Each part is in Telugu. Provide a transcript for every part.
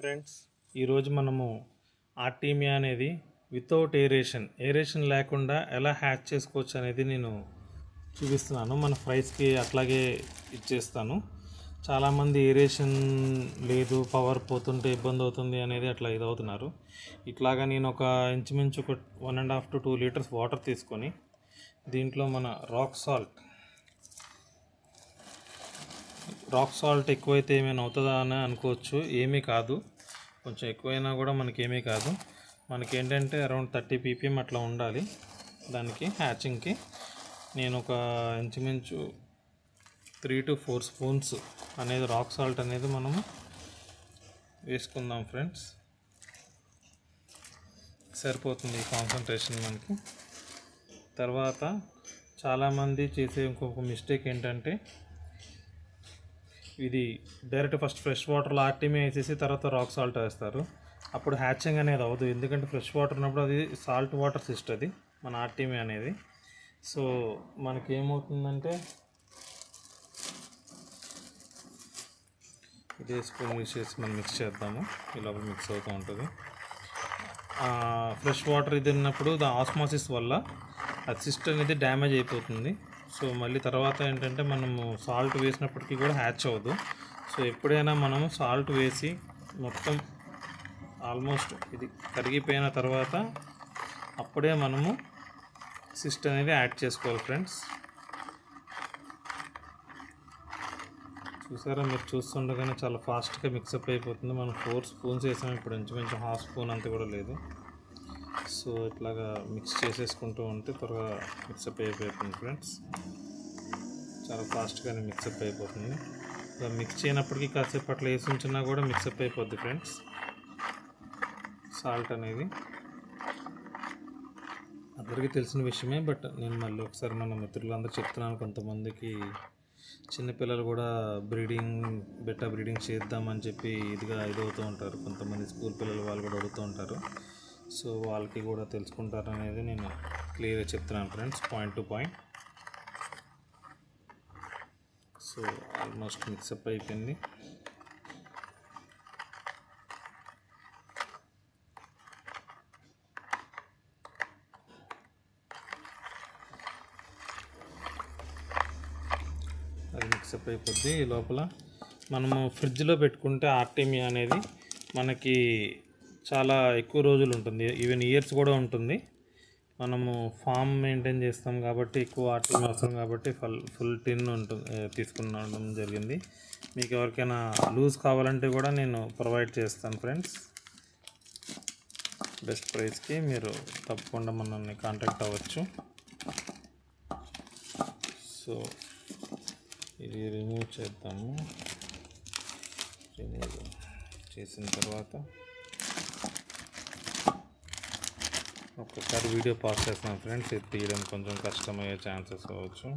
ఫ్రెండ్స్, ఈరోజు మనము ఆర్టీమియా అనేది వితౌట్ ఏరేషన్ లేకుండా ఎలా హ్యాచ్ చేసుకోవచ్చు అనేది నేను చూపిస్తున్నాను. మన ఫ్రైస్కి అట్లాగే ఇచ్చేస్తాను. చాలామంది ఏరేషన్ లేదు, పవర్ పోతుంటే ఇబ్బంది అవుతుంది అనేది అట్లా ఇదవుతున్నారు. ఇట్లాగా నేను ఒక ఇంచుమించు 1.5 to 2 లీటర్స్ వాటర్ తీసుకొని దీంట్లో మన రాక్ సాల్ట్ ఎక్కువైతే ఏమైనా అవుతుందా అని అనుకోవచ్చు. ఏమీ కాదు, కొంచెం ఎక్కువైనా కూడా మనకేమీ కాదు. మనకేంటంటే అరౌండ్ 30 ppm అట్లా ఉండాలి. దానికి హ్యాచింగ్కి నేను ఒక ఇంచుమించు 3 to 4 స్పూన్స్ అనేది రాక్ సాల్ట్ అనేది మనము వేసుకుందాం ఫ్రెండ్స్. సరిపోతుంది ఈ కాన్సన్ట్రేషన్ మనకి. తర్వాత చాలామంది చేసే ఇంకొక మిస్టేక్ ఏంటంటే, ఇది డైరెక్ట్ ఫస్ట్ ఫ్రెష్ వాటర్లో ఆర్టీమీ వేసేసి తర్వాత రాక్ సాల్ట్ వేస్తారు. అప్పుడు హ్యాచింగ్ అనేది అవ్వదు, ఎందుకంటే ఫ్రెష్ వాటర్ ఉన్నప్పుడు అది సాల్ట్ వాటర్ ఇస్తుంది మన ఆర్టీమీ అనేది. సో మనకేమవుతుందంటే, ఇదే స్పూన్ యూస్ చేసి మనం మిక్స్ చేద్దాము. ఈ లోపల మిక్స్ అవుతూ ఉంటుంది. ఫ్రెష్ వాటర్ ఇది ఉన్నప్పుడు ఆస్మాసిస్ వల్ల ఆ సిస్ట్ అనేది డ్యామేజ్ అయిపోతుంది. సో మళ్ళీ తర్వాత ఏంటంటే, మనము సాల్ట్ వేసినప్పటికీ కూడా హ్యాచ్ అవ్వదు. సో ఎప్పుడైనా మనము సాల్ట్ వేసి మొత్తం ఆల్మోస్ట్ ఇది కరిగిపోయిన తర్వాత అప్పుడే మనము సిస్ట్ అనేది యాడ్ చేసుకోవాలి ఫ్రెండ్స్. చూసారా, మీరు చూస్తుండగానే చాలా ఫాస్ట్గా మిక్సప్ అయిపోతుంది. మనం 4 స్పూన్స్ వేసాము, ఇప్పుడు ఇంచుమించు 1/2 స్పూన్ అంత కూడా లేదు. సో ఇట్లాగా మిక్స్ చేసేసుకుంటూ ఉంటే త్వరగా మిక్సప్ అయిపోతుంది ఫ్రెండ్స్. చాలా ఫాస్ట్గానే మిక్సప్ అయిపోతుంది. ఇలా మిక్స్ చేయనప్పటికీ కాసేపు అట్లా వేసి ఉంచినా కూడా మిక్సప్ అయిపోద్ది ఫ్రెండ్స్. సాల్ట్ అనేది అందరికీ తెలిసిన విషయమే, బట్ నేను మళ్ళీ ఒకసారి మన మిత్రులందరూ చెప్తున్నాను. కొంతమందికి చిన్నపిల్లలు కూడా బెటా బ్రీడింగ్ చేద్దామని చెప్పి ఇదవుతూ ఉంటారు. కొంతమంది స్కూల్ పిల్లలు వాళ్ళు కూడా అడుగుతూ ఉంటారు. సో వాళ్ళకి కూడా తెలుసుకుంటారు అనేది నేను క్లియర్గా చెప్తున్నాను friends, point to point. So almost mixup అయిపోయింది. అది మిక్సప్ అయిపోద్ది. ఈ లోపల మనము ఫ్రిడ్జ్లో పెట్టుకుంటే ఆర్టీమియా అనేది మనకి చాలా ఎక్కువ రోజులు ఉంటుంది, ఈవెన్ ఇయర్స్ కూడా ఉంటుంది. మనము ఫామ్ మెయింటైన్ చేస్తాం కాబట్టి ఎక్కువ ఆర్టీమియా అవసరం కాబట్టి ఫుల్ టిన్ తీసుకునడం జరిగింది. మీకు ఎవరికైనా లూజ్ కావాలంటే కూడా నేను ప్రొవైడ్ చేస్తాను ఫ్రెండ్స్. బెస్ట్ ప్రైస్కి మీరు తప్పకుండా మనల్ని కాంటాక్ట్ అవ్వచ్చు. సో ఇది రిమూవ్ చేద్దాము. రిమూవ్ చేసిన తర్వాత ఒక్కసారి వీడియో పాస్ చేస్తాను ఫ్రెండ్స్. ఇది తీయడం కొంచెం కష్టమయ్యే ఛాన్సెస్ అవ్వచ్చు.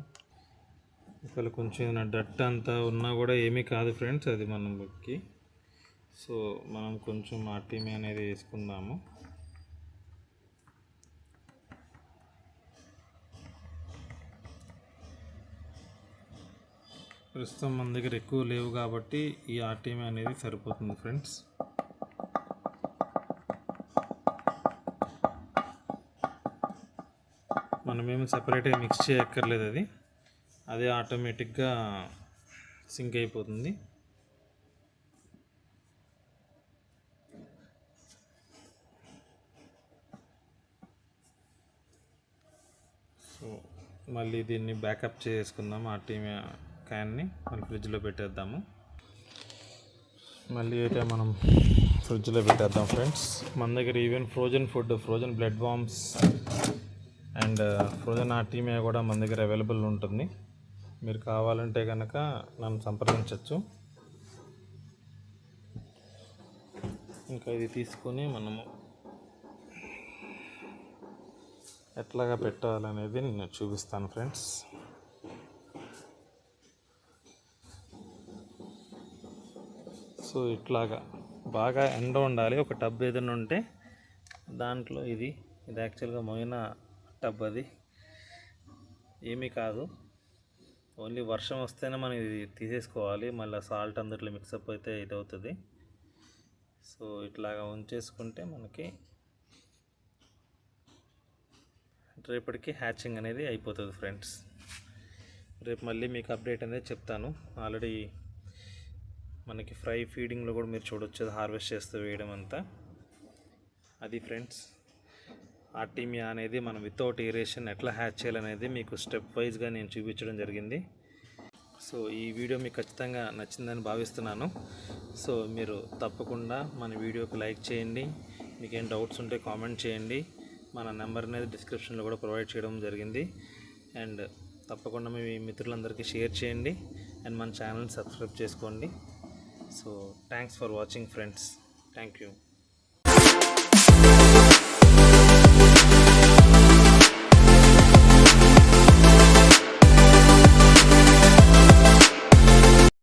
ఇక్కడ కొంచెం డట్ అంతా ఉన్నా కూడా ఏమీ కాదు ఫ్రెండ్స్, అది మనకి. సో మనం కొంచెం ఆర్టీమీ అనేది వేసుకుందాము. ప్రస్తుతం మన దగ్గర ఎక్కువ లేవు కాబట్టి ఈ ఆర్టీమీ అనేది సరిపోతుంది ఫ్రెండ్స్. మనమేమి సపరేట్గా మిక్స్ చేయక్కర్లేదు, అదే ఆటోమేటిక్గా సింక్ అయిపోతుంది. సో మళ్ళీ దీన్ని బ్యాకప్ చేసుకుందాం. ఆర్టీమీ క్యాన్ని మళ్ళీ ఫ్రిడ్జ్లో పెట్టేద్దాము. మళ్ళీ అయితే మనం ఫ్రిడ్జ్లో పెట్టేద్దాం ఫ్రెండ్స్. మన దగ్గర even frozen blood worms and frozen Artemia కూడా మన దగ్గర అవైలబుల్ ఉంటుంది. మీరు కావాలంటే కనుక నన్ను సంప్రదించవచ్చు. ఇంకా ఇది తీసుకొని మనము ఎట్లాగా పెట్టాలనేది నేను చూపిస్తాను ఫ్రెండ్స్. సో ఇట్లాగా బాగా ఎండ ఉండాలి. ఒక టబ్ ఏదైనా ఉంటే దాంట్లో ఇది యాక్చువల్గా మోయిన టబ్, అది ఏమీ కాదు. ఓన్లీ వర్షం వస్తేనే మనం ఇది తీసేసుకోవాలి, మళ్ళీ సాల్ట్ అందరిలో మిక్సప్ అయితే ఇది అవుతుంది. సో సో ఇట్లాగా ఉంచేసుకుంటే మనకి రేపటికి హ్యాచింగ్ అనేది అయిపోతుంది ఫ్రెండ్స్. రేపు మళ్ళీ మీకు అప్డేట్ అనేది చెప్తాను. ఆల్రెడీ మనకి ఫ్రై ఫీడింగ్లో కూడా మీరు చూడొచ్చు, అది హార్వెస్ట్ చేస్తూ వేయడం అంతా. అది ఫ్రెండ్స్, ఆర్టీమియా అనేది మనం వితౌట్ ఏరేషన్ ఎట్లా హ్యాచ్ చేయాలనేది మీకు స్టెప్ వైజ్గా నేను చూపించడం జరిగింది. సో ఈ వీడియో మీకు ఖచ్చితంగా నచ్చిందని భావిస్తున్నాను. సో మీరు తప్పకుండా మన వీడియోకి లైక్ చేయండి. మీకు ఏం డౌట్స్ ఉంటే కామెంట్ చేయండి. మన నెంబర్ అనేది డిస్క్రిప్షన్లో కూడా ప్రొవైడ్ చేయడం జరిగింది. అండ్ తప్పకుండా మీ మిత్రులందరికీ షేర్ చేయండి అండ్ మన ఛానల్ని సబ్స్క్రైబ్ చేసుకోండి. So thanks for watching friends. Thank you.